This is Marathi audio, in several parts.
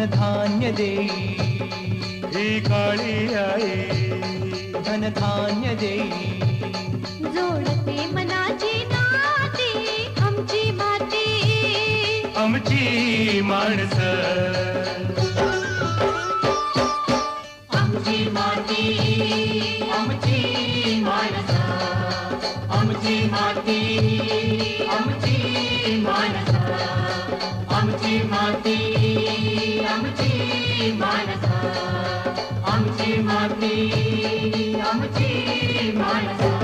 धनधान्य देई ही काळी आई धनधान्य देई जोडते मनाची नाती आमची माती आमची माणसं आमची माती आमची माणसं आमची माती आमची माणसं आमची माती आमची माणसं आमची माती आमची माणसं.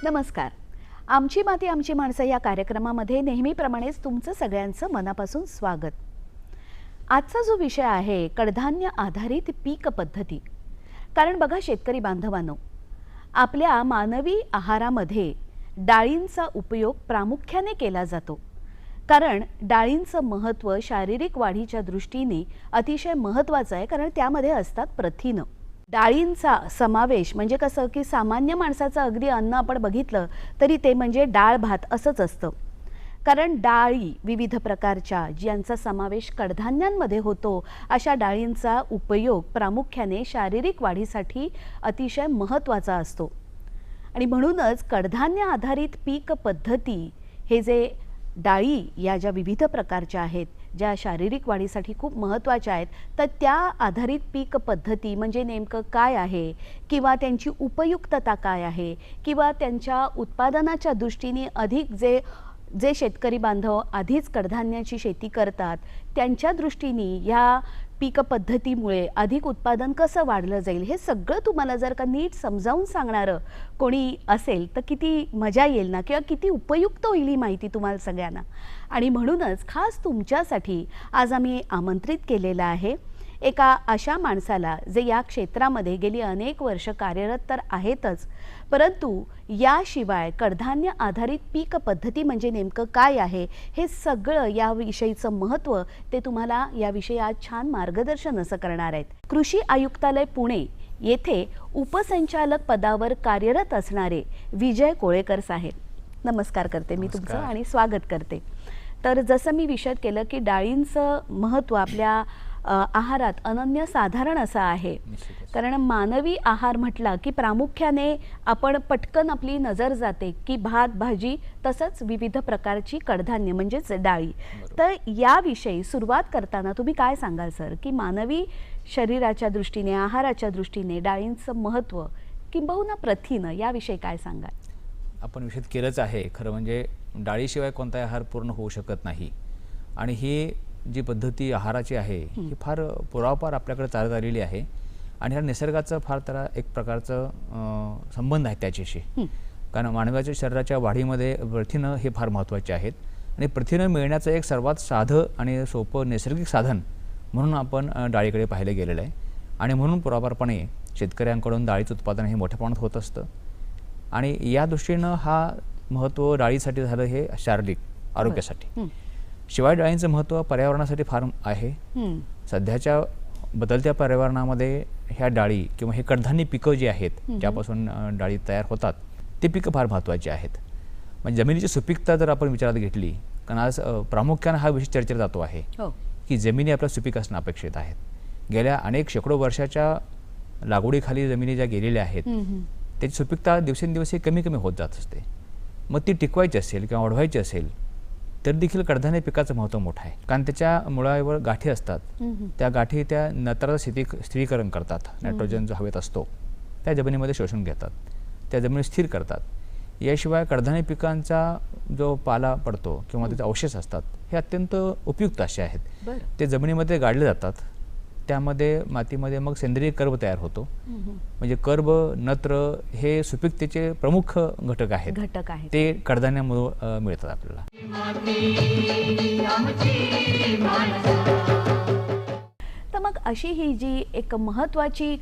नमस्कार. आमची माती आमची माणसं या कार्यक्रमामध्ये नेहमीप्रमाणेच तुमचं सगळ्यांचं मनापासून स्वागत. आजचा जो विषय आहे कडधान्य आधारित पीक पद्धती. कारण बघा शेतकरी बांधवांनो, आपल्या मानवी आहारामध्ये डाळींचा उपयोग प्रामुख्याने केला जातो. कारण डाळींचं महत्त्व शारीरिक वाढीच्या दृष्टीने अतिशय महत्त्वाचं आहे. कारण त्यामध्ये असतात प्रथिनं. डाळींचा समावेश म्हणजे कसं की सामान्य माणसाचं अगदी अन्न आपण बघितलं तरी ते म्हणजे डाळ भात असंच असतं. कारण डाळी विविध प्रकारच्या ज्यांचा समावेश कडधान्यांमध्ये होतो अशा डाळींचा उपयोग प्रामुख्याने शारीरिक वाढीसाठी अतिशय महत्त्वाचा असतो. आणि म्हणूनच कडधान्य आधारित पीक पद्धती हे जे डाळी या ज्या विविध प्रकारच्या आहेत ज्या शारीरिक वाढीसाठी खूप महत्त्वाच्या आहेत तर त्या आधारित पीक पद्धती म्हणजे नेमकं काय आहे किंवा त्यांची उपयुक्तता काय आहे किंवा त्यांच्या उत्पादनाच्या दृष्टीने अधिक जे शेतकरी बांधव आधीच कडधान्याची शेती करतात त्यांच्या दृष्टीने ह्या पीक पद्धतीमुळे अधिक उत्पादन कसं वाढलं जाईल हे सगळं तुम्हाला जर का नीट समजावून सांगणारं कोणी असेल तर किती मजा येईल ना, किंवा किती उपयुक्त होईल ही माहिती तुम्हाला सगळ्यांना. आणि म्हणूनच खास तुमच्यासाठी आज आम्ही आमंत्रित केलेलं आहे एका अशा माणसाला जे या क्षेत्रामध्ये गेली अनेक वर्ष कार्यरत तर आहेतच, परंतु याशिवाय कडधान्य आधारित पीक पद्धती म्हणजे नेमकं काय आहे हे सगळं याविषयीचं महत्त्व ते तुम्हाला याविषयी आज छान मार्गदर्शन असं करणार आहेत. कृषी आयुक्तालय पुणे येथे उपसंचालक पदावर कार्यरत असणारे विजय कोळेकर साहेब, नमस्कार करते मी तुमचं आणि स्वागत करते. तर जसं मी विशद केलं की डाळींचं महत्त्व आपल्या आहारात अनन्यसाधारण असं आहे. कारण मानवी आहार म्हटला की प्रामुख्याने आपण पटकन आपली नजर जाते की भात भाजी तसंच विविध प्रकारची कडधान्य म्हणजेच डाळी. तर याविषयी सुरुवात करताना तुम्ही काय सांगाल सर की मानवी शरीराच्या दृष्टीने आहाराच्या दृष्टीने डाळींचं महत्त्व किंबहुना प्रथिनं याविषयी काय सांगाल? आपण विषद केलंच आहे. खरं म्हणजे डाळीशिवाय कोणताही आहार पूर्ण होऊ शकत नाही. आणि ही जी पद्धती आहाराची आहे ही फार पुरावापार आपल्याकडे चालत आलेली आहे. आणि ह्या निसर्गाचं फार त्याला एक प्रकारचं संबंध आहे त्याच्याशी. कारण मानवाच्या शरीराच्या वाढीमध्ये प्रथिनं हे फार महत्त्वाचे आहेत. आणि प्रथिनं मिळण्याचं एक सर्वात साधं आणि सोपं नैसर्गिक साधन म्हणून आपण डाळीकडे पाहिलं गेलेलं आहे. आणि म्हणून पुरावापारपणे शेतकऱ्यांकडून डाळीचं उत्पादन हे मोठ्या प्रमाणात होत असतं. आणि या दृष्टीनं हा महत्त्व डाळीसाठी झालं हे शारीरिक आरोग्यासाठी. शिवाय डाळींचं महत्त्व पर्यावरणासाठी फार आहे. सध्याच्या बदलत्या पर्यावरणामध्ये ह्या डाळी किंवा हे कडधान्य पिकं जी आहेत ज्यापासून डाळी तयार होतात ते पिकं फार महत्त्वाची आहेत. म्हणजे जमिनीची सुपीकता जर आपण विचारात घेतली, कारण आज प्रामुख्यानं हा विषय चर्चेला जातो आहे की जमिनी आपल्या सुपीक असणं अपेक्षित आहेत. गेल्या अनेक शेकडो वर्षाच्या लागवडीखाली जमिनी ज्या गेलेल्या आहेत त्याची सुपीकता दिवसेंदिवस कमी कमी होत जात असते. मग ती टिकवायची असेल किंवा वाढवायची असेल तर देखील कडधान्य पिकाचं महत्त्व मोठं आहे. कारण त्याच्या मुळावर गाठी असतात. त्या गाठी त्या नत्राचं स्थिरीकरण करतात. नायट्रोजन जो हवेत असतो त्या जमिनीमध्ये शोषून घेतात, त्या जमिनी स्थिर करतात. याशिवाय कडधान्य पिकांचा जो पाला पडतो किंवा त्याचे अवशेष असतात हे अत्यंत उपयुक्त असे आहेत. ते जमिनीमध्ये गाडले जातात. त्यामध्ये मातीमध्ये मग सेंद्रिय कर्ब तयार होतो. म्हणजे कर्ब नत्र हे सुपीकतेचे प्रमुख घटक आहेत. ते कडधान्यामुळे मिळतात आपल्याला. तर मग अशी ही जी एक महत्त्वाची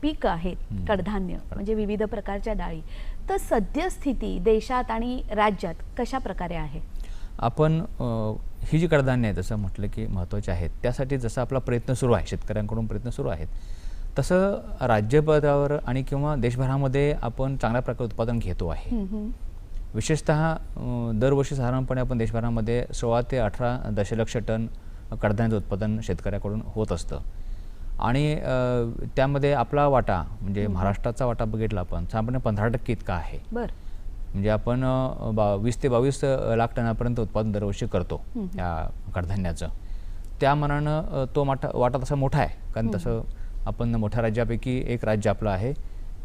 पीक आहेत कडधान्य म्हणजे विविध प्रकारच्या डाळी, तर सद्यस्थिती देशात आणि राज्यात कशा प्रकारे आहे? आपण ही जी कडधान्य आहे जसं म्हटलं की महत्त्वाचे आहेत त्यासाठी जसा आपला प्रयत्न सुरू आहे, शेतकऱ्यांकडून प्रयत्न सुरू आहेत, तसं राज्यपातळीवर आणि किंवा देशभरामध्ये आपण चांगल्या प्रकारे उत्पादन घेतो आहे. विशेषतः दरवर्षी साधारणपणे आपण देशभरामध्ये 16 ते 18 दशलक्ष टन कडधान्याचं उत्पादन शेतकऱ्याकडून होत असतं. आणि त्यामध्ये आपला वाटा म्हणजे महाराष्ट्राचा वाटा बघितला आपण साधारणपणे 15% इतका आहे. बरं. म्हणजे आपण 20 ते 22 लाख टनापर्यंत उत्पादन दरवर्षी करतो या कडधान्याचं. त्या मानानं तो वाटा तसा मोठा आहे, कारण तसं आपण मोठ्या राज्यापैकी एक राज्य आपलं आहे,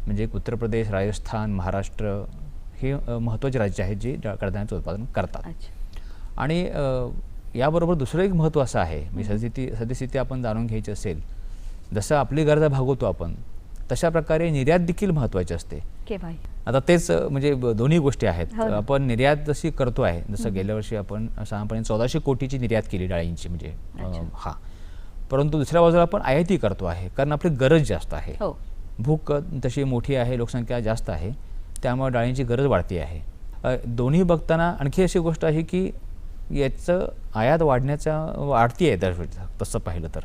म्हणजे उत्तर प्रदेश, राजस्थान, महाराष्ट्र हे महत्त्वाचे राज्य आहेत जे कडधान्याचं उत्पादन करतात. आणि याबरोबर दुसरं एक महत्त्व असं आहे, म्हणजे सद्यस्थिती आपण जाणून घ्यायची असेल, जसं आपली गरजा भागवतो आपण तशा प्रकारे निर्यात देखील महत्त्वाची असते. आता तेच म्हणजे दोन्ही गोष्टी आहेत. आपण निर्यात जशी करतो आहे, जसं गेल्या वर्षी आपण साधारणपणे 1400 कोटीची निर्यात केली डाळींची म्हणजे हा, परंतु दुसऱ्या बाजूला आपण आयाती करतो आहे, कारण आपली गरज जास्त आहे. भूक तशी मोठी आहे, लोकसंख्या जास्त आहे, त्यामुळे डाळींची गरज वाढती आहे. दोन्ही बघताना आणखी अशी गोष्ट आहे की याचं आयात वाढती आहे दरवर्षी तसं पाहिलं तर,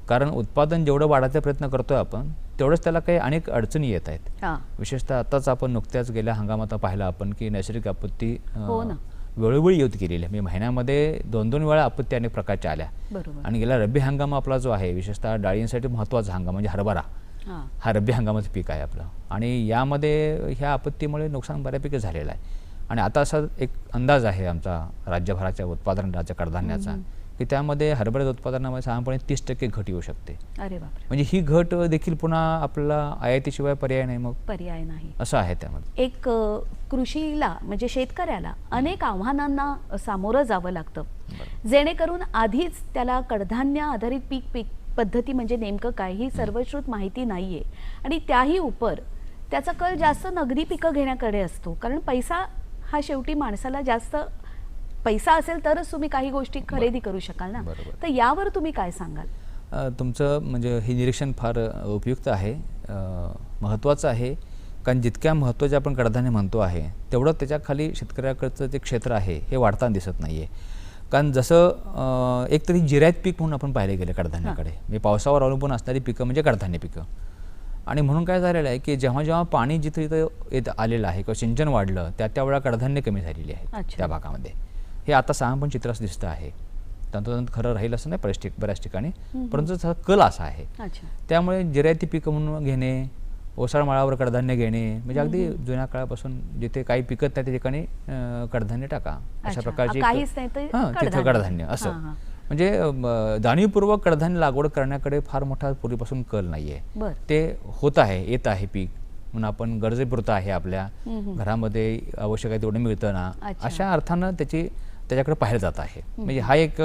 कारण उत्पादन जेवढं वाढायचा प्रयत्न करतोय आपण तेवढंच त्याला काही अनेक अडचणी येत आहेत. विशेषतः आताच आपण नुकत्याच गेल्या हंगामात पाहिलं आपण की नैसर्गिक आपत्ती वेळोवेळी येत गेलेली आहे. म्हणजे महिन्यामध्ये 2-2 वेळा आपत्ती अनेक प्रकारच्या आल्या. आणि गेला रब्बी हंगाम आपला जो आहे विशेषतः डाळींसाठी महत्त्वाचा हंगाम म्हणजे हरभरा, हा रब्बी हंगामाचं पीक आहे आपलं, आणि यामध्ये ह्या आपत्तीमुळे नुकसान बऱ्यापैकी झालेलं आहे. आणि आता असा एक अंदाज आहे आमचा राज्यभराच्या उत्पादनाच्या कडधान्याचा की त्यामध्ये हरभऱ्याच्या उत्पादनामध्ये साधारणपणे 30% घट येऊ शकते. अरे बापरे. म्हणजे ही घट देखील पुन्हा आपल्याला आयातीशिवाय पर्याय नाही, मग पर्याय नाही असं आहे त्यामध्ये. एक कृषीला म्हणजे शेतकऱ्याला अनेक आव्हानांना सामोरं जावं लागतं, जेणेकरून आधीच त्याला कडधान्य आधारित पीक पद्धती म्हणजे नेमकं काय ही सर्वश्रुत माहिती नाहीये, आणि त्याही उपर त्याचा कल जास्त नगदी पिकं घेण्याकडे असतो, कारण पैसा हा शेवटी माणसाला जास्त पैसा असेल तरच तुम्ही काही गोष्टी खरेदी करू शकाल ना. तर यावर तुम्ही काय सांगाल? तुमचं म्हणजे हे निरीक्षण फार उपयुक्त आहे, महत्त्वाचं आहे, कारण जितक्या महत्त्वाचे आपण कडधान्य म्हणतो आहे तेवढं त्याच्या खाली शेतकऱ्याकडचं जे क्षेत्र आहे हे वाढताना दिसत नाही आहे. कारण जसं एक तरी जिरायत पीक म्हणून आपण पाहिले गेले कडधान्याकडे, म्हणजे पावसावर अवलंबून असणारी पिकं म्हणजे कडधान्य पिकं. आणि म्हणून काय झालेलं आहे की जेव्हा जेव्हा पाणी जिथं इथं येत आलेलं आहे किंवा सिंचन वाढलं त्या वेळा कडधान्य कमी झालेली आहे त्या भागामध्ये. हे आता साधारण चित्र असं दिसतं आहे, तंतोतंत खरं राहील असं नाही बऱ्याच ठिकाणी, परंतु त्याचा कल असा आहे. त्यामुळे जिरायती पिकं म्हणून घेणे, ओसाळ माळावर कडधान्य घेणे, म्हणजे अगदी जुन्या काळापासून जिथे काही पिकत नाही त्या ठिकाणी कडधान्य टाका अशा प्रकारचे तिथं कडधान्य असं, म्हणजे जाणीवपूर्वक कडधान्य लागवड करण्याकडे फार मोठा पूर्वीपासून कल नाहीये. ते होत आहे, येत आहे पीक म्हणून आपण गरजेपुरतं आहे, आपल्या घरामध्ये आवश्यक आहे तेवढं मिळतं ना, अशा अर्थानं त्याच्याकडे पाहिलं जात आहे. म्हणजे हा एक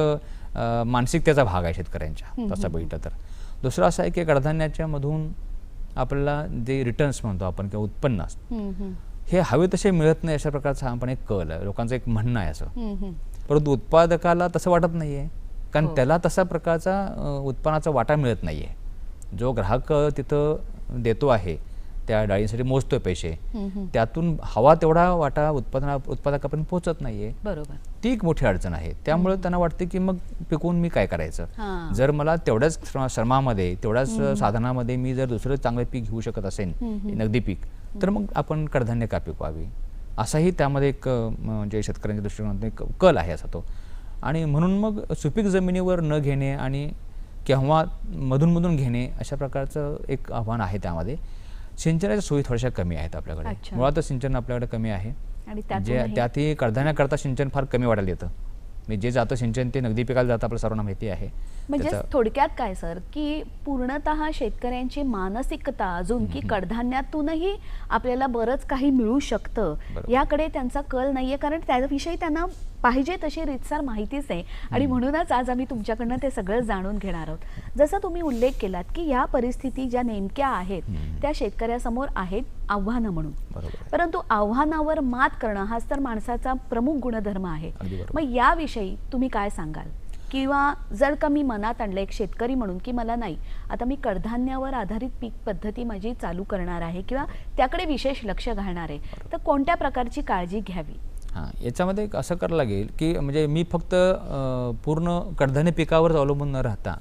मानसिकतेचा भाग आहे शेतकऱ्यांच्या तसं बघितलं तर. दुसरं असं आहे की कडधान्याच्या मधून आपल्याला जे रिटर्न्स म्हणतो आपण किंवा उत्पन्न हे हवे तसे मिळत नाही अशा प्रकारचा आपण एक कल आहे, लोकांचं एक म्हणणं आहे असं. परंतु उत्पादकाला तसं वाटत नाहीये, कारण त्याला तसा प्रकारचा उत्पन्नाचा वाटा मिळत नाहीये. जो ग्राहक तिथं देतो आहे त्या डाळींसाठी मोजतोय पैसे, त्यातून हवा तेवढा वाटा उत्पादकापर्यंत पोहोचत नाहीये. बरोबर. ती एक मोठी अडचण आहे. त्यामुळे त्यांना वाटते की मग पिकवून मी काय करायचं, जर मला तेवढ्याच श्रमामध्ये तेवढ्याच साधनामध्ये मी जर दुसरं चांगलं पीक घेऊ शकत असेल नगदी पीक, तर मग आपण कडधान्य का पिकवावी, असाही त्यामध्ये एक म्हणजे शेतकऱ्यांच्या दृष्टिकोनातून एक कल आहे असा तो. आणि म्हणून मग सुपीक जमिनीवर न घेणे आणि केव्हा मधून घेणे अशा प्रकारचं एक आव्हान आहे. त्यामध्ये सिंचनाच्या सोयी थोड्याशा कमी आहेत आपल्याकडे, मुळातच सिंचन आपल्याकडे कमी आहे, त्यातही कडधान्याकरता सिंचन फार कमी वाढायला येतं. म्हणजे जे जातं सिंचन ते नगदी पिकाला जातं आपल्या सर्वांना माहिती आहे. म्हणजे थोडक्यात काय सर की पूर्णतः शेतकऱ्यांची मानसिकता अजून की कडधान्यातूनही आपल्याला बरंच काही मिळू शकतं याकडे त्यांचा कल नाहीये, कारण त्याविषयी त्यांना पाहिजे तशी रीतसर माहितीच आहे. आणि म्हणूनच आज आम्ही तुमच्याकडनं ते सगळं जाणून घेणार आहोत. जसं तुम्ही उल्लेख केलात की या परिस्थिती ज्या नेमक्या आहेत त्या शेतकऱ्यासमोर आहेत आव्हानं म्हणून, परंतु आव्हानावर मात करणं हाच तर माणसाचा प्रमुख गुणधर्म आहे. मग याविषयी तुम्ही काय सांगाल, किंवा जर का मी मनात आणलं एक शेतकरी म्हणून की मला नाही आता मी कडधान्यावर आधारित पीक पद्धती माझी चालू करणार आहे किंवा त्याकडे विशेष लक्ष घालणार आहे, तर कोणत्या प्रकारची काळजी घ्यावी? हां, याच्यामध्ये असं करावं लागेल की म्हणजे मी फक्त पूर्ण कडधान्य पिकावर अवलंबून न राहता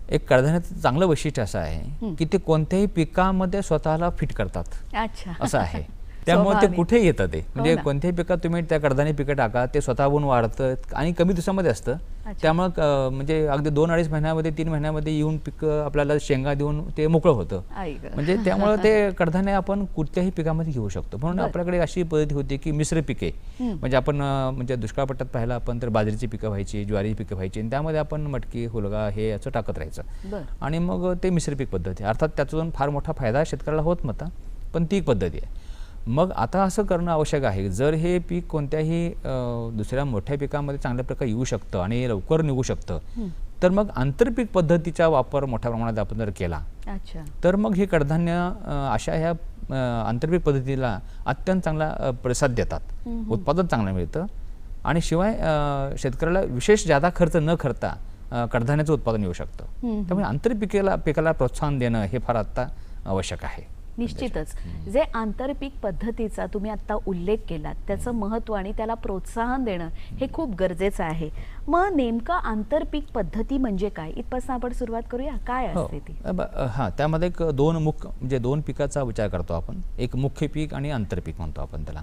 एक कडधान्याचं चांगलं वैशिष्ट्य असं आहे की ते कोणत्याही पिकामध्ये स्वतःला फिट करतात अच्छा असं आहे. त्यामुळे ते स्वभावाने. कुठे येतं ते म्हणजे ना. कोणत्याही पिकात तुम्ही त्या कडधान्य पिकं टाका ते स्वतःहून वाढतं आणि कमी दिवसामध्ये असतं. त्यामुळं म्हणजे अगदी 2-2.5 महिन्यामध्ये 3 महिन्यामध्ये येऊन पिकं आपल्याला शेंगा देऊन ते मोकळं होतं. आई गं. म्हणजे त्यामुळं ते कडधान्य आपण कुठल्याही पिकामध्ये घेऊ शकतो. म्हणून आपल्याकडे अशी पद्धती होती की मिश्र पिके म्हणजे आपण म्हणजे दुष्काळ पट्ट्यात पाहिलं आपण तर बाजरीची पिकं व्हायची, ज्वारीची पिकं व्हायची आणि त्यामध्ये आपण मटकी, हुलगा हे असं टाकत राहायचं बरं. आणि मग ते मिश्र पीक पद्धती अर्थात त्यातून फार मोठा फायदा शेतकऱ्याला होत नव्हता पण ती एक पद्धती आहे. मग आता असं करणं आवश्यक आहे जर हे पीक कोणत्याही दुसऱ्या मोठ्या पिकामध्ये चांगल्या प्रकारे येऊ शकतं आणि लवकर निघू शकतं तर मग आंतरपीक पद्धतीचा वापर मोठ्या प्रमाणात आपण जर केला अच्छा तर मग हे कडधान्य अशा ह्या आंतरपीक पद्धतीला अत्यंत चांगला प्रतिसाद देतात. उत्पादन चांगलं मिळतं आणि शिवाय शेतकऱ्याला विशेष जादा खर्च न करता कडधान्याचं उत्पादन येऊ शकतं. त्यामुळे आंतरपिकाला प्रोत्साहन देणं हे फार आत्ता आवश्यक आहे. निश्चितच जे आंतरपीक पद्धतीचा तुम्ही आता उल्लेख केलात त्याचं महत्त्व आणि त्याला प्रोत्साहन देणं हे खूप गरजेचं आहे. मग नेमकं आंतरपीक पद्धती म्हणजे काय इथपासून आपण सुरुवात करूया. काय असते ती? हां त्यामध्ये एक म्हणजे दोन पिकाचा विचार करतो आपण. एक मुख्य पीक आणि आंतरपीक म्हणतो आपण त्याला.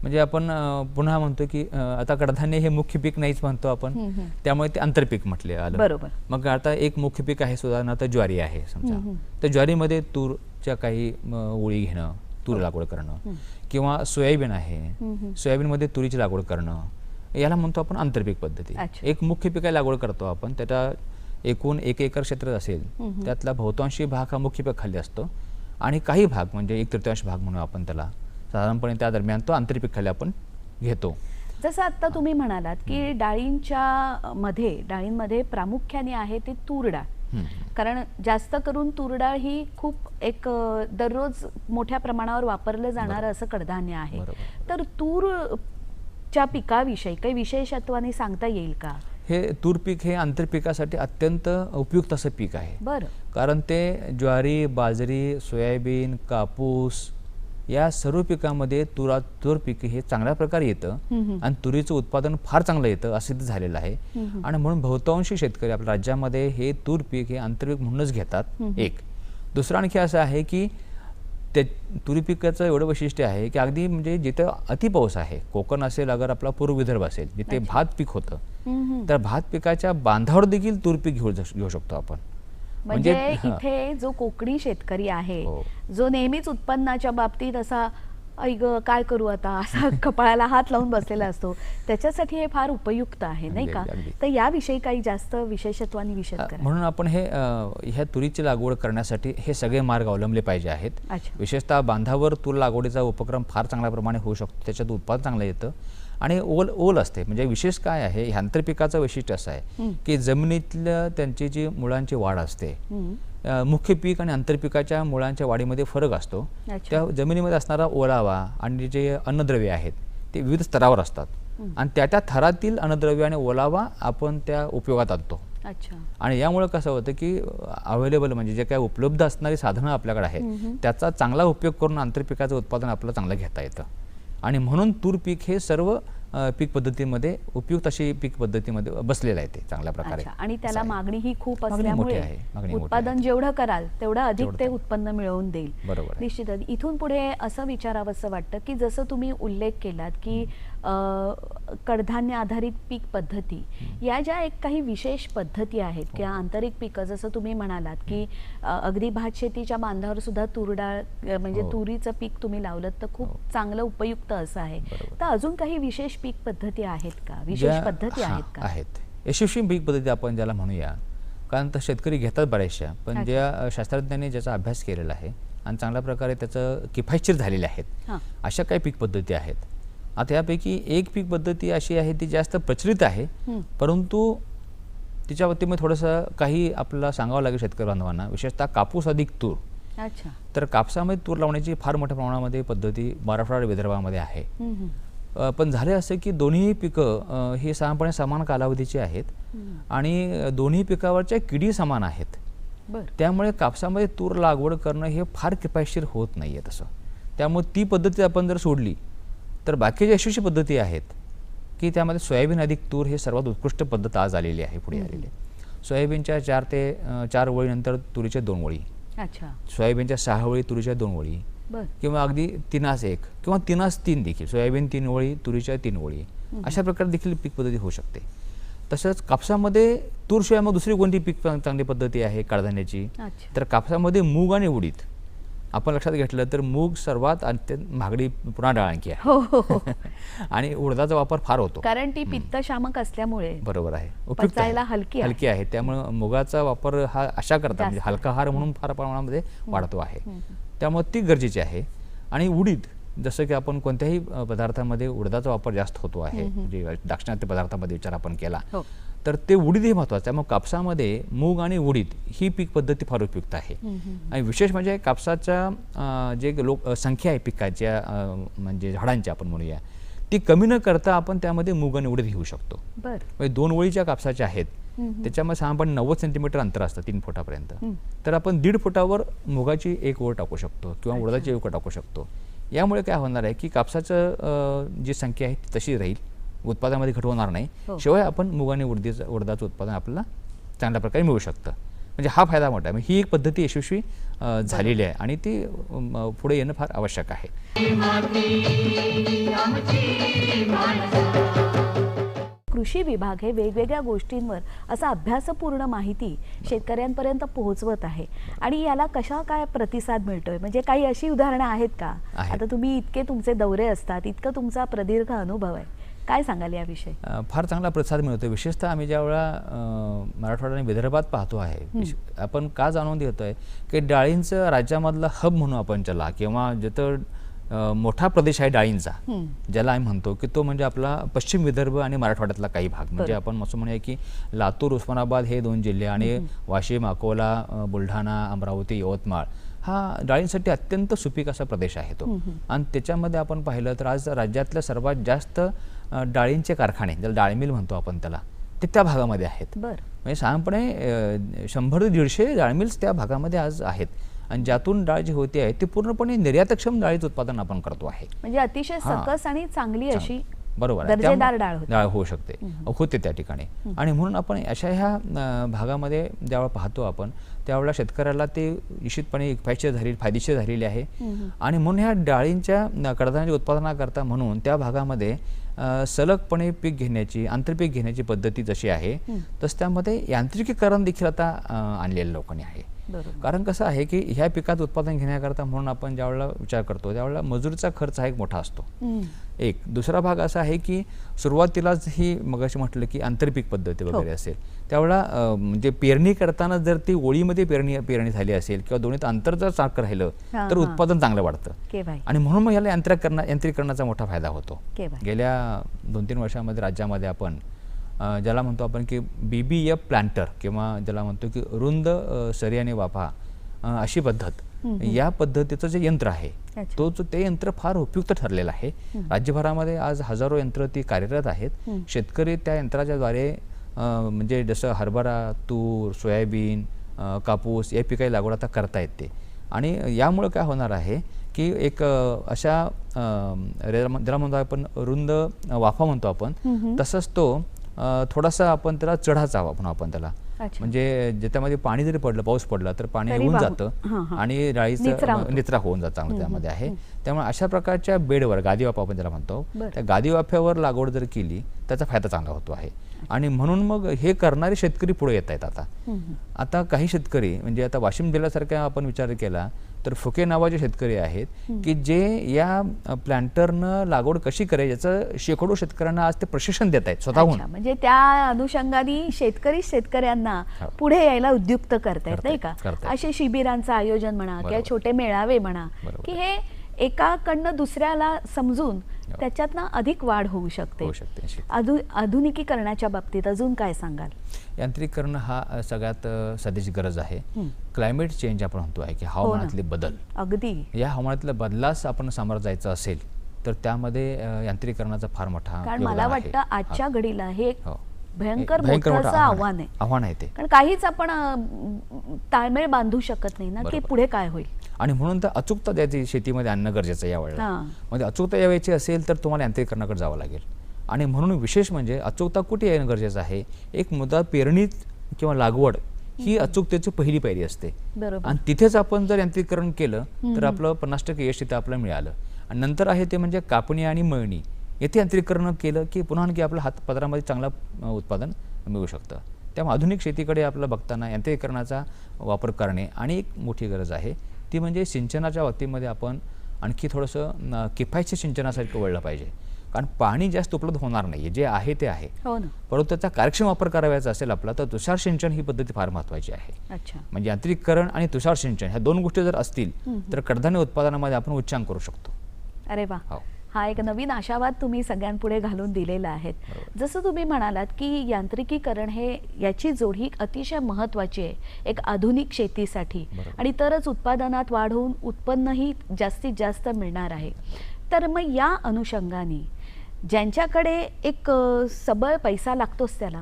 म्हणजे आपण पुन्हा म्हणतो की आता कडधान्य हे मुख्य पीक नाहीच म्हणतो आपण त्यामुळे ते आंतरपीक म्हटले आलं. बरोबर. मग आता एक मुख्य पीक आहे उदाहरणार्थ ज्वारी आहे समजा तर ज्वारीमध्ये तूरच्या काही ओळी घेणं, तूर लागवड करणं किंवा सोयाबीन आहे सोयाबीनमध्ये तुरीची लागवड करणं याला म्हणतो आपण आंतरपीक पद्धती. एक मुख्य पिकाची लागवड करतो आपण त्याच्या एकूण 1 एकर क्षेत्र असेल त्यातला बहुतांशी भाग हा मुख्य पीक खाली असतो आणि काही भाग म्हणजे 1/3 भाग म्हणून आपण त्याला साधारणपणे त्या दरम्यान तो आंतरपीक खाली आपण घेतो. जसं आता तुम्ही म्हणालात की डाळींमध्ये प्रामुख्याने आहे ते तूर डाळ कारण जास्त करून तूर डाळ ही खूप एक दररोज मोठ्या प्रमाणावर वापरलं जाणारं असं कडधान्य आहे. तर तूरच्या पिकाविषयी काही विशेषत्वाने सांगता येईल का? हे तूर पीक हे आंतरपिकासाठी अत्यंत उपयुक्त असं पीक आहे. बरं. कारण ते ज्वारी, बाजरी, सोयाबीन, कापूस या सर्व पिकांमध्ये तूर पीक हे चांगल्या प्रकारे येतं आणि तुरीचं उत्पादन फार चांगलं येतं असं ते झालेलं आहे. आणि म्हणून बहुतांशी शेतकरी आपल्या राज्यामध्ये हे तूर पीक हे आंतरपीक म्हणूनच घेतात. एक दुसरं आणखी असं आहे की ते तुरी पिकाचं एवढं वैशिष्ट्य आहे की अगदी म्हणजे जिथं अतिपाऊस आहे कोकण असेल अगर आपला पूर्व विदर्भ असेल जिथे भात पीक होतं तर भात पिकाच्या बांधावर देखील तूर पीक घेऊ शकतो आपण. म्हणजे इथे जो कोकणी शेतकरी आहे जो नेहमीच उत्पन्नाच्या बाबतीत असा ऐग काय करू आता असा कपाळाला हात लावून बसलेला असतो त्याच्यासाठी हे फार उपयुक्त आहे नाही का? तर याविषयी काही जास्त विशेषत्वानी विशद करा. म्हणून आपण हे ह्या तुरीची लागवड करण्यासाठी हे सगळे मार्ग अवलंबले पाहिजे आहेत. विशेषतः बांधावर तूर लागवडीचा उपक्रम फार चांगल्या प्रमाणे होऊ शकतो त्याच्यात उत्पादन चांगलं येतं आणि ओल असते. म्हणजे विशेष काय आहे ह्या आंतरपिकाचं वैशिष्ट्य असं आहे की जमिनीतल्या त्यांची जी मुळांची वाढ असते मुख्य पीक आणि आंतरपिकाच्या मुळांच्या वाढीमध्ये फरक असतो. त्या जमिनीमध्ये असणारा ओलावा आणि जे अन्नद्रव्य आहेत ते विविध स्तरावर असतात आणि त्या थरातील अन्नद्रव्य आणि ओलावा आपण त्या उपयोगात आणतो. आणि यामुळे कसं होतं की अवेलेबल म्हणजे जे काही उपलब्ध असणारी साधनं आपल्याकडे आहेत त्याचा चांगला उपयोग करून आंतरपिकाचं उत्पादन आपल्याला चांगलं घेता येतं. आणि म्हणून तूर पीक हे सर्व पीक पद्धतीमध्ये उपयुक्त अशी पीक पद्धतीमध्ये बसलेलं आहे ते चांगल्या प्रकारे. आणि त्याला मागणी ही खूप असल्यामुळे उत्पादन जेवढं कराल तेवढं अधिक ते उत्पन्न मिळवून देईल. बरोबर. निश्चितच इथून पुढे असं विचारावंसं वाटतं की जसं तुम्ही उल्लेख केलात की कडधान्य आधारित पीक पद्धती या ज्या एक काही विशेष पद्धती आहेत किंवा आंतरिक पिकं जसं तुम्ही म्हणालात की अगदी भात शेतीच्या बांधावर सुद्धा तूर डाळ म्हणजे तुरीचं पीक तुम्ही लावलं तर खूप चांगलं उपयुक्त असं आहे. तर अजून काही विशेष पीक पद्धती आहेत का? विशेष पद्धती आहेत का? आहेत. यशस्वी पीक पद्धती आपण ज्याला म्हणूया कारण तर शेतकरी घेतात बऱ्याचशा पण ज्या शास्त्रज्ञांनी ज्याचा अभ्यास केलेला आहे आणि चांगल्या प्रकारे त्याचं किफायतशीर झालेले आहेत अशा काही पीक पद्धती आहेत. आता यापैकी एक पीक पद्धती अशी आहे ती जास्त प्रचलित आहे परंतु तिच्या बाबतीमध्ये थोडंसं काही आपल्याला सांगावं लागेल शेतकरी बांधवांना विशेषतः कापूस अधिक तूर. तर कापसामध्ये तूर लावण्याची फार मोठ्या प्रमाणामध्ये पद्धती मराठवाडा विदर्भामध्ये आहे. पण झाले असे की दोन्ही पिकं ही साधारणपणे समान कालावधीची आहेत आणि दोन्ही पिकावरच्या किडी समान आहेत. त्यामुळे कापसामध्ये तूर लागवड करणं हे फार किफायतशीर होत नाही आहे तसं. त्यामुळे ती पद्धती आपण जर सोडली तर बाकीच्या यशस्वी पद्धती आहेत की त्यामध्ये सोयाबीन अधिक तूर हे सर्वात उत्कृष्ट पद्धत आज आलेली आहे पुढे आलेली. सोयाबीनच्या 4 वळीनंतर तुरीच्या 2 वळी, अच्छा, सोयाबीनच्या 6 वळी, तुरीच्या 2 वळी, बर, किंवा अगदी 3-1 किंवा 3-3 देखील, सोयाबीन 3 वळी, तुरीच्या 3 वळी, अशा प्रकारे देखील पीक पद्धती होऊ शकते. तसंच कापसामध्ये तूरशिवाय मग दुसरी कोणती पीक चांगली पद्धती आहे कडधान्याची, अच्छा, तर कापसामध्ये मूग आणि उडीद आपण लक्षात घेतलं तर मूग सर्वात अत्यंत महागडी पुन्हा डाळ आणखी आहे. हो हो हो. आणि उडदाचा वापर फार होतो. कारण ती पित्तशामक असल्यामुळे बरोबर आहे, उपयुक्त पचायला आहे, हलकी आहे. हलकी आहे. त्यामुळे मुगाचा वापर हा अशा करता म्हणजे जास्त. हलका आहार म्हणून फार प्रमाणामध्ये वाढतो आहे. त्यामुळे ती गरजेची आहे. आणि उडीद जसं की आपण कोणत्याही पदार्थामध्ये उडदाचा वापर जास्त होतो आहे, म्हणजे दाक्षिणात्य पदार्थामध्ये विचार आपण केला हो. तर ते उडीद हे महत्त्वाचं आहे. मग कापसामध्ये मूग आणि उडीद ही पीक पद्धती फार उपयुक्त आहे. आणि विशेष म्हणजे कापसाच्या जे संख्या आहे पिकाच्या म्हणजे झाडांची आपण म्हणूया ती कमी न करता आपण त्यामध्ये मूग आणि उडीद घेऊ शकतो. बर, म्हणजे 2 वळीच्या कापसाच्या आहेत, त्याच्यामध्ये साधारणपणे 90 सेंटीमीटर अंतर असतं 3 फुटापर्यंत. तर आपण 1.5 फुटावर मुगाची 1 ओळ टाकू शकतो किंवा उडदाची 1 ओळ टाकू शकतो. यामुळे काय होणार आहे की कापसाचं जी संख्या आहे ती तशी राहील, उत्पादनामध्ये घट होणार नाही. हो. शिवाय आपण मूग आणि उडदाचं उत्पादन आपल्याला चांगल्या प्रकारे मिळू शकतं. म्हणजे हा फायदा मोठा आहे. ही एक पद्धती यशस्वी झालेली आहे आणि ती पुढे येणं फार आवश्यक आहे. कृषी विभाग हे वेगवेगळ्या गोष्टींवर असा अभ्यासपूर्ण माहिती शेतकऱ्यांपर्यंत पोहोचवत आहे. आणि याला कशा काय प्रतिसाद मिळतोय, म्हणजे काही अशी उदाहरणं आहेत का? आहेत. आता तुम्ही इतके तुमचे दौरे असतात, इतकं तुमचा प्रदीर्घ अनुभव आहे, काय सांगाल याविषयी? फार चांगला प्रतिसाद मिळतो. विशेषतः आम्ही ज्यावेळेला मराठवाडा आणि विदर्भात पाहतो आहे, आपण का जाणून घेतोय की डाळींचं राज्यामधला हब म्हणून आपण त्याला, किंवा जिथं मोठा प्रदेश आहे डाळींचा ज्याला आम्ही म्हणतो की तो म्हणजे आपला पश्चिम विदर्भ आणि मराठवाड्यातला काही भाग. म्हणजे आपण असं म्हणूया की लातूर, उस्मानाबाद हे 2 जिल्हे आणि वाशिम, अकोला, बुलढाणा, अमरावती, यवतमाळ हा डाळींसाठी अत्यंत सुपीक असा प्रदेश आहे तो. आणि त्याच्यामध्ये आपण पाहिलं तर आज राज्यातल्या सर्वात जास्त डाळींचे कारखाने, ज्याला डाळ मिल म्हणतो आपण त्याला, ते त्या भागामध्ये आहेत. बर, म्हणजे साधारणपणे 100 ते 150 डाळ मिल्स त्या भागामध्ये आज आहेत. आणि ज्यातून डाळ जी होते आहे ती पूर्णपणे निर्यातक्षम डाळीचं उत्पादन आपण करतो आहे. म्हणजे अतिशय सकस आणि चांगली अशी बरोबर आहे, दर्जेदार डाळ होते. डाळ होऊ शकते, होते त्या ठिकाणी. आणि म्हणून आपण अशा ह्या भागामध्ये ज्यावेळेला पाहतो आपण त्यावेळेला शेतकऱ्याला ते निश्चितपणे फायदेशीर झालेली आहे. आणि म्हणून ह्या डाळींच्या कडधान्याच्या उत्पादनाकरता म्हणून त्या भागामध्ये सलगपणे पीक घेण्याची, आंतरपीक घेण्याची पद्धती जशी आहे तसं त्यामध्ये यांत्रिकीकरण देखील आता आणलेल्या लोकांनी आहे. कारण कसं आहे की ह्या पिकात उत्पादन घेण्याकरता म्हणून आपण ज्यावेळेला विचार करतो त्यावेळेला मजुरीचा खर्च हा एक मोठा असतो. एक दुसरा भाग असा आहे की सुरुवातीलाच ही मगाशी म्हटलं की आंतरपीक पद्धती वगैरे असेल त्यावेळेला म्हणजे पेरणी करताना जर ती ओळीमध्ये पेरणी झाली असेल किंवा दोन्हीत अंतर जर सारखं राहिलं तर उत्पादन चांगलं वाढतं. आणि म्हणून मग याला यांत्रिकीकरणाचा मोठा फायदा होतो. गेल्या 2-3 वर्षामध्ये राज्यामध्ये आपण ज्याला म्हणतो आपण की BBF प्लांटर किंवा ज्याला म्हणतो की रुंद सरी आणि वाफा अशी पद्धत, या पद्धतीचं जे यंत्र आहे ते यंत्र फार उपयुक्त ठरलेलं आहे. राज्यभरामध्ये आज हजारो यंत्र ती कार्यरत आहेत. शेतकरी त्या यंत्राच्या द्वारे म्हणजे जसं हरभरा, तूर, सोयाबीन, कापूस या पिकाची लागवड आता करता येते. आणि यामुळे काय होणार आहे की एक अशा ज्याला म्हणतो आपण रुंद वाफा म्हणतो आपण, तसंच तो थोडासा आपण त्याला चढाचा म्हणून आपण त्याला, म्हणजे ज्याच्यामध्ये पाणी जरी पडलं, पाऊस पडला तर पाणी निघून जातं आणि डाळीचं निचरा होऊन जातं चांगलं त्यामध्ये आहे. त्यामुळे अशा प्रकारच्या बेडवर गादी वाफा आपण त्याला म्हणतो, त्या गादी वाफ्यावर लागवड जर केली त्याचा फायदा चांगला होतो आहे. आणि म्हणून मग हे करणारे शेतकरी पुढे येत आहेत. आता काही शेतकरी म्हणजे आता वाशिम जिल्ह्यासारख्या आपण विचार केला तर फुके नावाचे शेतकरी आहेत की जे या प्लांटरनं लागवड कशी करायची याचं शेकडो शेतकऱ्यांना आज ते प्रशिक्षण देत आहेत स्वतःहून. म्हणजे त्या अनुषंगाने शेतकऱ्यांना पुढे यायला उद्युक्त करतायत नाही का? असे शिबिरांचं आयोजन म्हणा किंवा छोटे मेळावे म्हणा की हे एकाकडनं दुसऱ्याला समजून त्याच्यातनं अधिक वाढ होऊ शकते. आधुनिकीकरणाच्या बाबतीत अजून काय सांगाल? यांत्रिकीकरण हा सगळ्यात सध्याची गरज आहे. क्लायमेट चेंज आपण म्हणतो आहे की हवामानातले बदल, अगदी या हवामानातल्या बदलास आपण सामोरं जायचं असेल तर त्यामध्ये यांत्रिकीकरणाचा फार मोठा, कारण मला वाटतं आजच्या घडीला हे भयंकर मोठं आव्हान आहे ते. कारण काहीच आपण ताळमेळ बांधू शकत नाही ना की पुढे काय होईल. आणि म्हणून तर अचूकता द्यायची शेतीमध्ये आणणं गरजेचं आहे यावेळेला. म्हणजे अचूकता यायची असेल तर तुम्हाला यांत्रिकीकरणाकडे जावं लागेल. आणि म्हणून विशेष म्हणजे अचूकता कुठे येणं गरजेचं आहे. एक मुद्दा पेरणीत किंवा लागवड ही अचूकतेची पहिली पायरी असते. बरोबर. आणि तिथेच आपण जर यांत्रिकीकरण केलं तर आपलं 50% यश तिथं आपल्याला मिळालं. आणि नंतर आहे ते म्हणजे कापणी आणि मळणी. येथे यांत्रिकीकरण केलं की पुन्हा आणखी आपल्या हातपदरामध्ये चांगलं उत्पादन मिळू शकतं. त्यामुळे आधुनिक शेतीकडे आपलं बघताना यांत्रिकीकरणाचा वापर करणे आणि एक मोठी गरज आहे ती म्हणजे सिंचनाच्या बाबतीमध्ये आपण आणखी थोडंसं किफायतशीर सिंचनासारखं वळलं पाहिजे. कारण पाणी जास्त उपलब्ध होणार नाही, जे आहे ते आहे. हो ना. परंतु त्याचा कार्यक्षम वापर करायचा असेल आपला तर तुषार सिंचन ही पद्धती फार महत्त्वाची आहे. अच्छा. म्हणजे यांत्रिकीकरण आणि तुषार सिंचन ह्या दोन गोष्टी जर असतील तर कडधान्य उत्पादनामध्ये आपण उच्चांक करू शकतो. अरे वा. हो. हा एक नवीन आशावाद तुम्ही सगळ्यांपुढे घालून दिलेला आहे. जसं तुम्ही म्हणालात की यांत्रिकीकरण हे याची जोड ही अतिशय महत्त्वाची आहे एक आधुनिक शेतीसाठी आणि तरच उत्पादनात वाढ होऊन उत्पन्नही जास्तीत जास्त मिळणार आहे. तर मग या अनुषंगाने ज्यांच्याकडे एक सबळ पैसा लागतोच त्याला,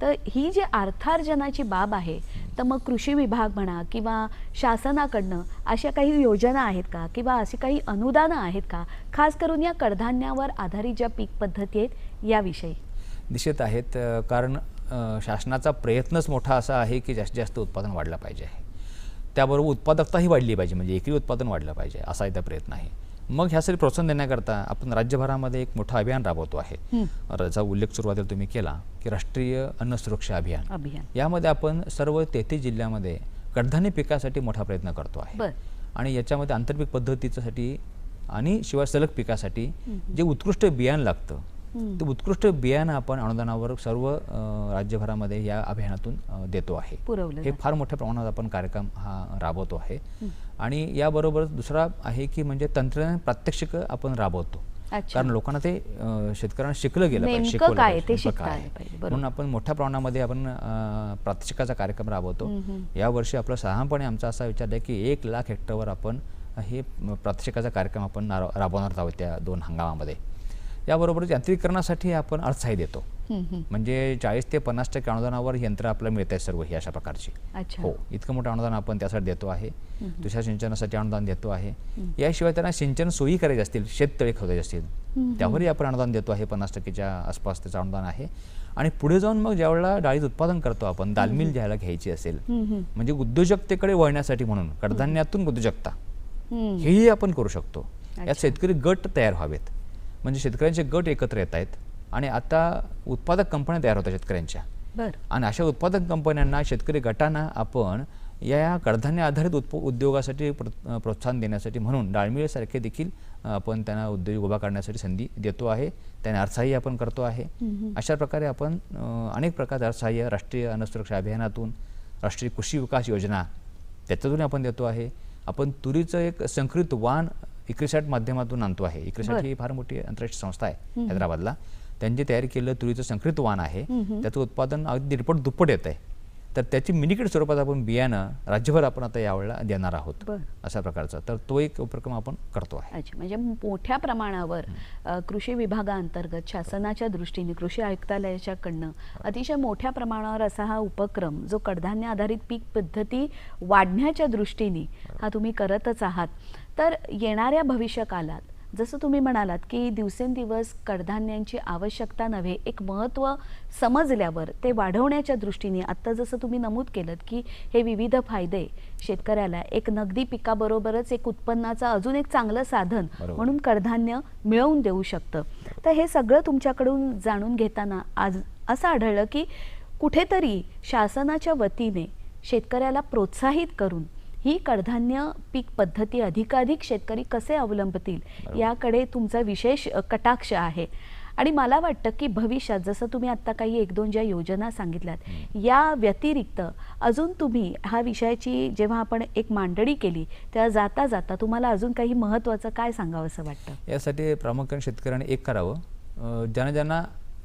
तर ही जी अर्थार्जनाची बाब आहे तर मग कृषी विभाग म्हणा किंवा शासनाकडनं अशा काही योजना आहेत का किंवा अशी काही अनुदानं आहेत का, खास करून या कडधान्यावर आधारित ज्या पीक पद्धती आहेत याविषयी? निश्चित आहेत. कारण शासनाचा प्रयत्नच मोठा असा आहे की जास्तीत जास्त उत्पादन वाढलं पाहिजे आहे. त्याबरोबर उत्पादकताही वाढली पाहिजे, म्हणजे एकरी उत्पादन वाढलं पाहिजे असा इथं प्रयत्न आहे. मग ह्यासाठी प्रोत्साहन देण्याकरता आपण राज्यभरामध्ये एक मोठं अभियान राबवतो आहे. त्याचा उल्लेख सुरुवातीला तुम्ही केला की राष्ट्रीय अन्न सुरक्षा अभियान. यामध्ये आपण सर्व 33 जिल्ह्यामध्ये कडधान्य पिकासाठी मोठा प्रयत्न करतो आहे. आणि याच्यामध्ये आंतरपीक पद्धतीसाठी आणि शिवाय सलग पिकासाठी जे उत्कृष्ट बियाणं लागतं ते उत्कृष्ट बियाणं आपण अनुदानावर सर्व राज्यभरामध्ये या अभियानातून देतो आहे. हे फार मोठ्या प्रमाणात आपण कार्यक्रम हा राबवतो आहे. आणि याबरोबर दुसरा आहे की म्हणजे तंत्रज्ञान प्रात्यक्षिक आपण राबवतो. कारण लोकांना ते शेतकऱ्यांना शिकलं गेलं पाहिजे, शिकवलं पाहिजे. म्हणून आपण मोठ्या प्रमाणामध्ये आपण प्रात्यक्षिकाचा कार्यक्रम राबवतो. यावर्षी आपलं साधारणपणे आमचा असा विचार आहे की 1 लाख हेक्टरवर आपण हे प्रात्यक्षिकाचा कार्यक्रम आपण राबवणार आहोत त्या 2 हंगामामध्ये. याबरोबरच यांत्रिकीकरणासाठी आपण अर्थसहाय्य देतो. म्हणजे 40 ते 50% अनुदानावर यंत्र आपल्याला मिळत आहे सर्व ही अशा प्रकारची. हो, इतकं मोठं अनुदान आपण त्यासाठी देतो आहे. तुषार सिंचनासाठी अनुदान देतो आहे. याशिवाय त्यांना सिंचन सोयी करायची असतील, शेततळे खोदायचे असतील त्यावरही आपण अनुदान देतो आहे. 50%च्या आसपास त्याचं अनुदान आहे. आणि पुढे जाऊन मग ज्यावेळेला डाळीचं उत्पादन करतो आपण, दालमिल ज्याला घ्यायची असेल म्हणजे उद्योजकतेकडे वळण्यासाठी म्हणून कडधान्यातून उद्योजकता हेही आपण करू शकतो. यात शेतकरी गट तयार व्हावेत, म्हणजे शेतकऱ्यांचे गट एकत्र येत आहेत आणि आता उत्पादक कंपन्या तयार होतात शेतकऱ्यांच्या. आणि अशा उत्पादक कंपन्यांना, शेतकरी गटांना आपण या कडधान्य आधारित उद्योगासाठी प्रोत्साहन देण्यासाठी म्हणून डाळमिळसारखे देखील आपण त्यांना उद्योग उभा करण्यासाठी संधी देतो आहे. त्यांना अर्थसहाय्य आपण करतो आहे. अशा प्रकारे आपण अनेक प्रकारचे अर्थसहाय्य राष्ट्रीय अन्न सुरक्षा अभियानातून, राष्ट्रीय कृषी विकास योजना त्याच्यातून आपण देतो आहे. आपण तुरीचं एक संकरित वाण इक्रिसॅट माध्यमातून आणतो आहे. इक्रिसॅट ही फार मोठी आंतरराष्ट्रीय संस्था आहे हैदराबादला. त्यांनी तयार केलेलं तुरीचं संकरित वाण आहे. त्याचं उत्पादन अगदी दुप्पट येत आहे. तर त्याची मिनिकेट स्वरूपात आपण बियाणं राज्यभर आपण आता यावेळेला देणार आहोत अशा प्रकारचा. तर तो एक उपक्रम आपण करतो आहे. अच्छा, म्हणजे मोठ्या प्रमाणावर कृषी विभागाअंतर्गत शासनाच्या दृष्टीने, कृषी आयुक्तालयाच्याकडनं अतिशय मोठ्या प्रमाणावर असा हा उपक्रम जो कडधान्य आधारित पीक पद्धती वाढण्याच्या दृष्टीने हा तुम्ही करतच आहात. तर येणाऱ्या भविष्यकालात जसं तुम्ही म्हणालात की दिवसेंदिवस कडधान्यांची आवश्यकता नव्हे, एक महत्त्व समजल्यावर ते वाढवण्याच्या दृष्टीने आत्ता जसं तुम्ही नमूद केलं की हे विविध फायदे शेतकऱ्याला एक नगदी पिकाबरोबरच एक उत्पन्नाचा अजून एक चांगलं साधन म्हणून कडधान्य मिळवून देऊ शकतं. तर हे सगळं तुमच्याकडून जाणून घेताना आज असं आढळलं की कुठेतरी शासनाच्या वतीने शेतकऱ्याला प्रोत्साहित करून ही कडधान्य पीक पद्धती अधिकाधिक शेतकरी कसे अवलंबतील याकडे तुमचा विशेष कटाक्ष आहे. आणि मला वाटतं की भविष्यात जसं तुम्ही आत्ता काही 1-2 ज्या योजना सांगितल्यात या व्यतिरिक्त अजून तुम्ही हा विषयाची जेव्हा आपण एक मांडणी केली तेव्हा जाता जाता तुम्हाला अजून काही महत्त्वाचं काय सांगावं असं वाटतं? यासाठी प्रामुख्याने शेतकऱ्यांनी एक करावं, ज्यांना ज्यांना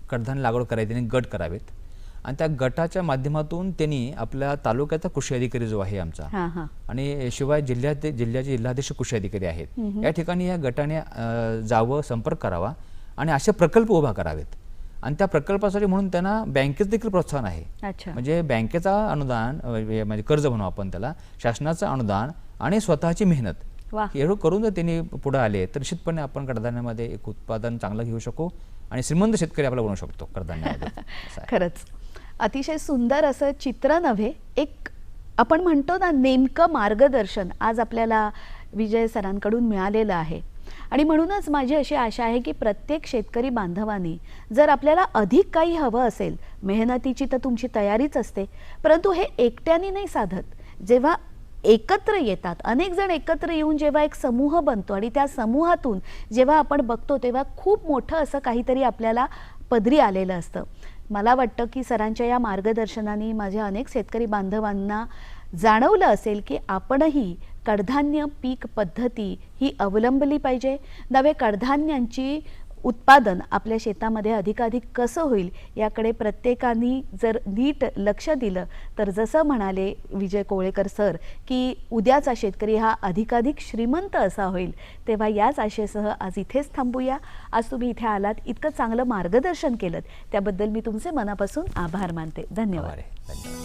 कडधान्य लागवड करायची त्यांनी गट करावेत आणि त्या गटाच्या माध्यमातून त्यांनी आपल्या तालुक्याचा कृषी अधिकारी जो आहे आमचा आणि शिवाय जिल्ह्याचे जिल्हाध्यक्ष कृषी अधिकारी आहेत या ठिकाणी या गटाने जावं, संपर्क करावा आणि असे प्रकल्प उभा करावेत. आणि त्या प्रकल्पासाठी म्हणून त्यांना बँकेचं देखील प्रोत्साहन आहे. म्हणजे बँकेचा अनुदान म्हणजे कर्ज म्हणू आपण त्याला, शासनाचं अनुदान आणि स्वतःची मेहनत एवढं करून जर त्यांनी पुढे आले तर निश्चितपणे आपण कडधान्यामध्ये एक उत्पादन चांगलं घेऊ शकू आणि श्रीमंत शेतकरी आपला बनवू शकतो कडधान्यामध्ये. खरंच अतिशय सुंदर असं चित्र नव्हे, एक आपण म्हणतो ना नेमकं मार्गदर्शन आज आपल्याला विजय सरांकडून मिळालेलं आहे. आणि म्हणूनच माझी अशी आशा आहे की प्रत्येक शेतकरी बांधवांनी जर आपल्याला अधिक काही हवं असेल, मेहनतीची तर तुमची तयारीच असते, परंतु हे एकट्याने नाही साधत. जेव्हा एकत्र येतात, अनेक जण एकत्र येऊन जेव्हा एक समूह बनतो आणि त्या समूहातून जेव्हा आपण बघतो तेव्हा खूप मोठं असं काहीतरी आपल्याला पदरी आलेलं असतं. मला वाटतं की सरांच्या या मार्गदर्शनाने माझ्या अनेक शेतकरी बांधवांना जाणवलं असेल की आपणही कडधान्य पीक पद्धती ही अवलंबली पाहिजे. नवे कडधान्यांची उत्पादन आपल्या शेतामध्ये अधिकाधिक कसं होईल याकडे प्रत्येकाने जर नीट लक्ष दिलं तर जसं म्हणाले विजय कोळेकर सर की उद्याचा शेतकरी हा अधिकाधिक श्रीमंत असा होईल. तेव्हा याच आशेसह आज इथेच थांबूया. आज तुम्ही इथे आलात, इतकं चांगलं मार्गदर्शन केलं त्याबद्दल मी तुमचे मनापासून आभार मानते. धन्यवाद. धन्यवाद.